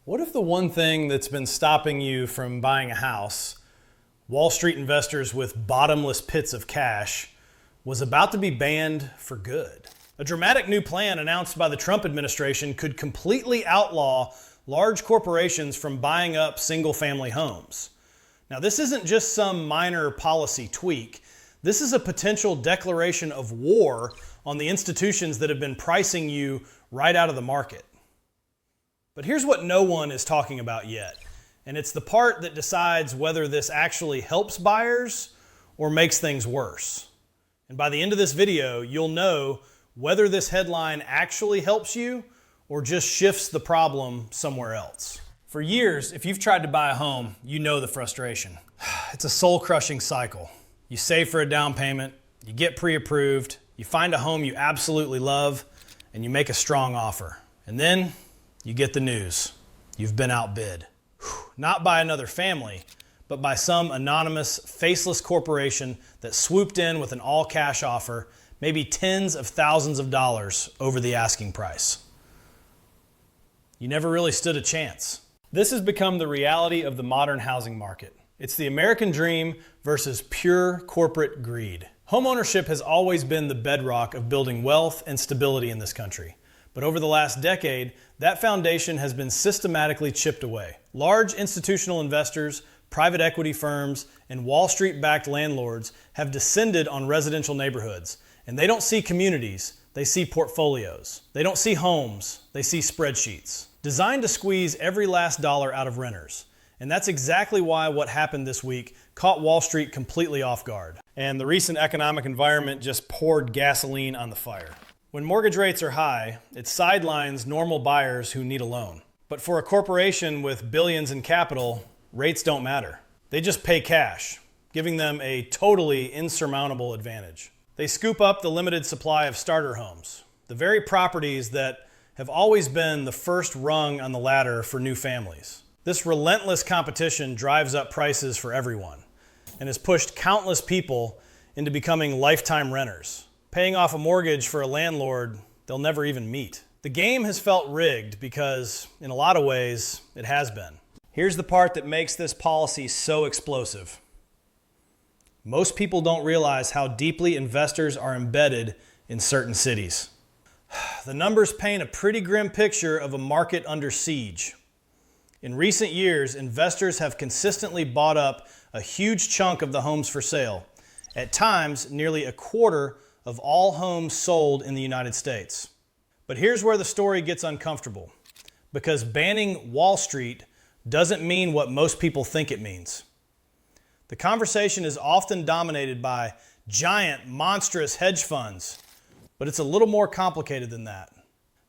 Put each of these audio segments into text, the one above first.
What if the one thing that's been stopping you from buying a house, Wall Street investors with bottomless pits of cash, was about to be banned for good? A dramatic new plan announced by the Trump administration could completely outlaw large corporations from buying up single-family homes. Now, this isn't just some minor policy tweak. This is a potential declaration of war on the institutions that have been pricing you right out of the market. But here's what no one is talking about yet, and it's the part that decides whether this actually helps buyers or makes things worse. And by the end of this video, you'll know whether this headline actually helps you or just shifts the problem somewhere else. For years, if you've tried to buy a home, you know the frustration. It's a soul-crushing cycle. You save for a down payment, you get pre-approved, you find a home you absolutely love, and you make a strong offer. And then you get the news. You've been outbid. Not by another family, but by some anonymous, faceless corporation that swooped in with an all-cash offer, maybe tens of thousands of dollars over the asking price. You never really stood a chance. This has become the reality of the modern housing market. It's the American dream versus pure corporate greed. Homeownership has always been the bedrock of building wealth and stability in this country. But over the last decade, that foundation has been systematically chipped away. Large institutional investors, private equity firms, and Wall Street-backed landlords have descended on residential neighborhoods. And they don't see communities, they see portfolios. They don't see homes, they see spreadsheets, designed to squeeze every last dollar out of renters. And that's exactly why what happened this week caught Wall Street completely off guard. And the recent economic environment just poured gasoline on the fire. When mortgage rates are high, it sidelines normal buyers who need a loan. But for a corporation with billions in capital, rates don't matter. They just pay cash, giving them a totally insurmountable advantage. They scoop up the limited supply of starter homes, the very properties that have always been the first rung on the ladder for new families. This relentless competition drives up prices for everyone and has pushed countless people into becoming lifetime renters, paying off a mortgage for a landlord they'll never even meet. The game has felt rigged because, in a lot of ways, it has been. Here's the part that makes this policy so explosive. Most people don't realize how deeply investors are embedded in certain cities. The numbers paint a pretty grim picture of a market under siege. In recent years, investors have consistently bought up a huge chunk of the homes for sale, at times nearly a quarter of all homes sold in the United States. But here's where the story gets uncomfortable, because banning Wall Street doesn't mean what most people think it means. The conversation is often dominated by giant, monstrous hedge funds, but it's a little more complicated than that.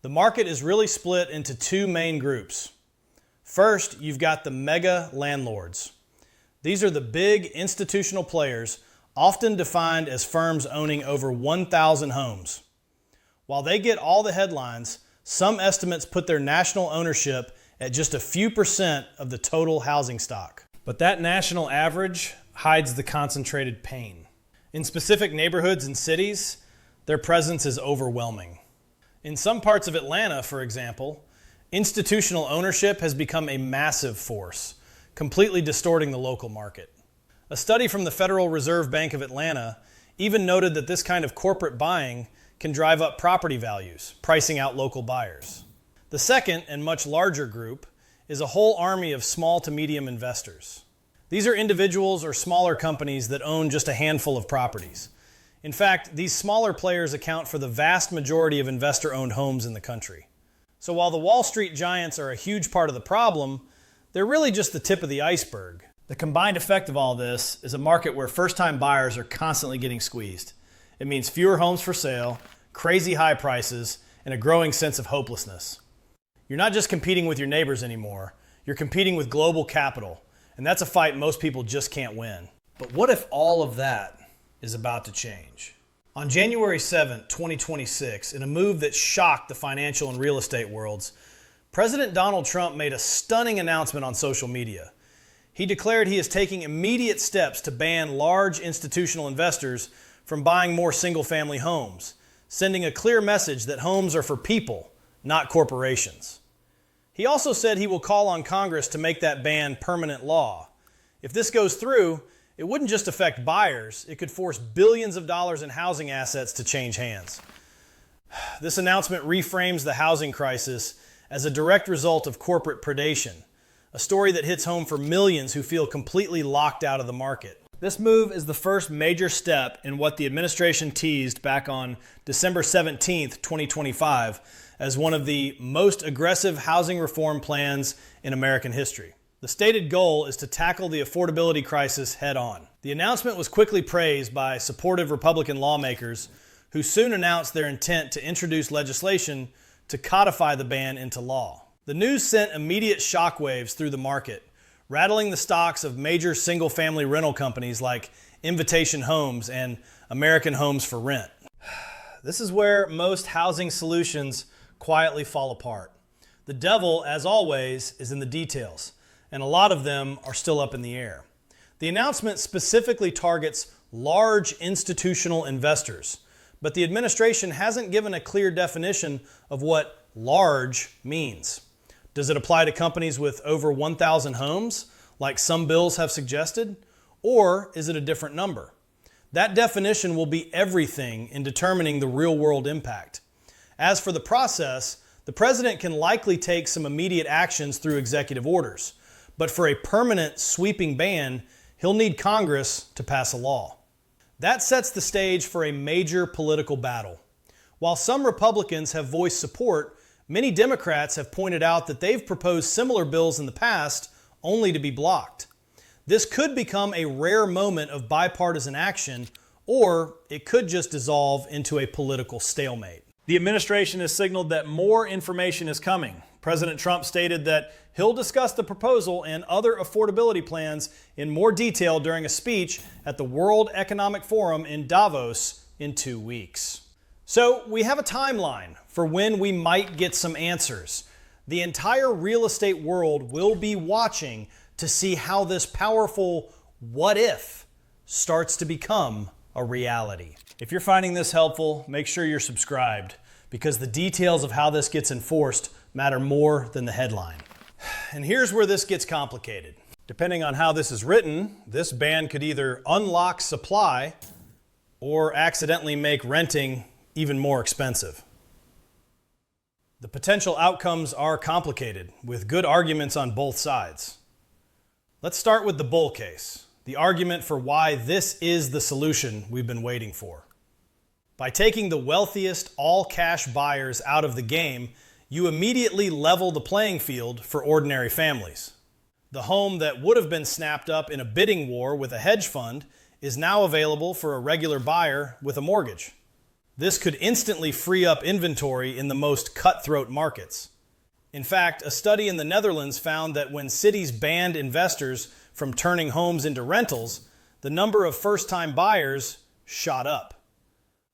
The market is really split into two main groups. First, you've got the mega landlords. These are the big institutional players, often defined as firms owning over 1,000 homes. While they get all the headlines, some estimates put their national ownership at just a few percent of the total housing stock. But that national average hides the concentrated pain. In specific neighborhoods and cities, their presence is overwhelming. In some parts of Atlanta, for example, institutional ownership has become a massive force, completely distorting the local market. A study from the Federal Reserve Bank of Atlanta even noted that this kind of corporate buying can drive up property values, pricing out local buyers. The second and much larger group is a whole army of small to medium investors. These are individuals or smaller companies that own just a handful of properties. In fact, these smaller players account for the vast majority of investor-owned homes in the country. So while the Wall Street giants are a huge part of the problem, they're really just the tip of the iceberg. The combined effect of all this is a market where first-time buyers are constantly getting squeezed. It means fewer homes for sale, crazy high prices, and a growing sense of hopelessness. You're not just competing with your neighbors anymore, you're competing with global capital, and that's a fight most people just can't win. But what if all of that is about to change? On January 7, 2026, in a move that shocked the financial and real estate worlds, President Donald Trump made a stunning announcement on social media. He declared he is taking immediate steps to ban large institutional investors from buying more single-family homes, sending a clear message that homes are for people, not corporations. He also said he will call on Congress to make that ban permanent law. If this goes through, it wouldn't just affect buyers, it could force billions of dollars in housing assets to change hands. This announcement reframes the housing crisis as a direct result of corporate predation, a story that hits home for millions who feel completely locked out of the market. This move is the first major step in what the administration teased back on December 17th, 2025, as one of the most aggressive housing reform plans in American history. The stated goal is to tackle the affordability crisis head on. The announcement was quickly praised by supportive Republican lawmakers who soon announced their intent to introduce legislation to codify the ban into law. The news sent immediate shockwaves through the market, rattling the stocks of major single-family rental companies like Invitation Homes and American Homes for Rent. This is where most housing solutions quietly fall apart. The devil, as always, is in the details, and a lot of them are still up in the air. The announcement specifically targets large institutional investors, but the administration hasn't given a clear definition of what large means. Does it apply to companies with over 1,000 homes, like some bills have suggested, or is it a different number? That definition will be everything in determining the real-world impact. As for the process, the president can likely take some immediate actions through executive orders, but for a permanent sweeping ban, he'll need Congress to pass a law. That sets the stage for a major political battle. While some Republicans have voiced support, many Democrats have pointed out that they've proposed similar bills in the past only to be blocked. This could become a rare moment of bipartisan action, or it could just dissolve into a political stalemate. The administration has signaled that more information is coming. President Trump stated that he'll discuss the proposal and other affordability plans in more detail during a speech at the World Economic Forum in Davos in 2 weeks. So we have a timeline for when we might get some answers. The entire real estate world will be watching to see how this powerful what if starts to become a reality. If you're finding this helpful, make sure you're subscribed, because the details of how this gets enforced matter more than the headline. And here's where this gets complicated. Depending on how this is written, this ban could either unlock supply or accidentally make renting even more expensive. The potential outcomes are complicated, with good arguments on both sides. Let's start with the bull case, the argument for why this is the solution we've been waiting for. By taking the wealthiest all-cash buyers out of the game, you immediately level the playing field for ordinary families. The home that would have been snapped up in a bidding war with a hedge fund is now available for a regular buyer with a mortgage. This could instantly free up inventory in the most cutthroat markets. In fact, a study in the Netherlands found that when cities banned investors from turning homes into rentals, the number of first-time buyers shot up.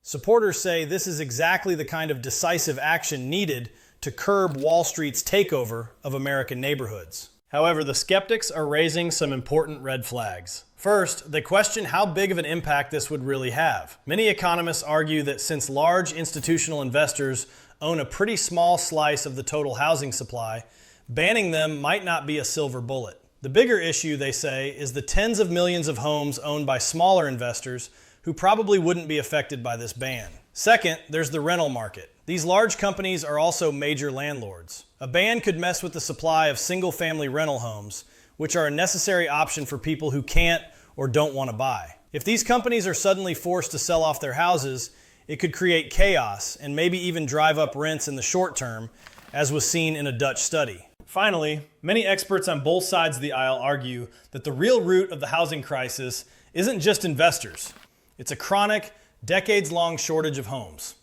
Supporters say this is exactly the kind of decisive action needed to curb Wall Street's takeover of American neighborhoods. However, the skeptics are raising some important red flags. First, they question how big of an impact this would really have. Many economists argue that since large institutional investors own a pretty small slice of the total housing supply, banning them might not be a silver bullet. The bigger issue, they say, is the tens of millions of homes owned by smaller investors who probably wouldn't be affected by this ban. Second, there's the rental market. These large companies are also major landlords. A ban could mess with the supply of single-family rental homes, which are a necessary option for people who can't or don't want to buy. If these companies are suddenly forced to sell off their houses, it could create chaos and maybe even drive up rents in the short term, as was seen in a Dutch study. Finally, many experts on both sides of the aisle argue that the real root of the housing crisis isn't just investors. It's a chronic, decades-long shortage of homes.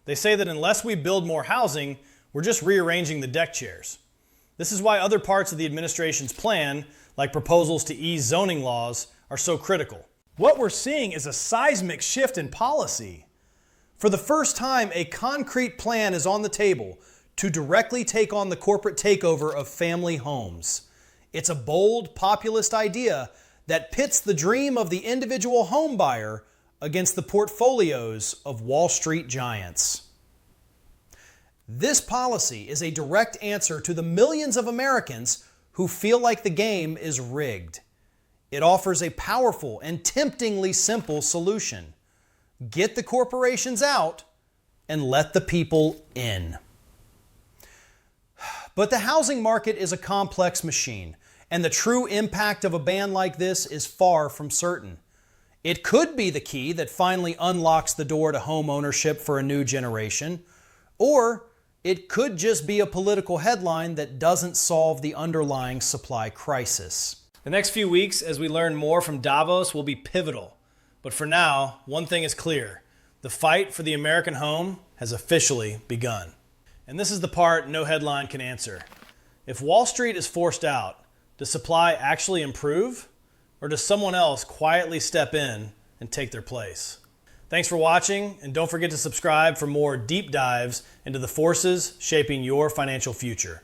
They say that unless we build more housing, we're just rearranging the deck chairs. This is why other parts of the administration's plan, like proposals to ease zoning laws, are so critical. What we're seeing is a seismic shift in policy. For the first time, a concrete plan is on the table to directly take on the corporate takeover of family homes. It's a bold, populist idea that pits the dream of the individual home buyer against the portfolios of Wall Street giants. This policy is a direct answer to the millions of Americans who feel like the game is rigged. It offers a powerful and temptingly simple solution. Get the corporations out and let the people in. But the housing market is a complex machine, and the true impact of a ban like this is far from certain. It could be the key that finally unlocks the door to home ownership for a new generation, or it could just be a political headline that doesn't solve the underlying supply crisis. The next few weeks, as we learn more from Davos, will be pivotal. But for now, one thing is clear. The fight for the American home has officially begun. And this is the part no headline can answer. If Wall Street is forced out, does supply actually improve? Or does someone else quietly step in and take their place? Thanks for watching, and don't forget to subscribe for more deep dives into the forces shaping your financial future.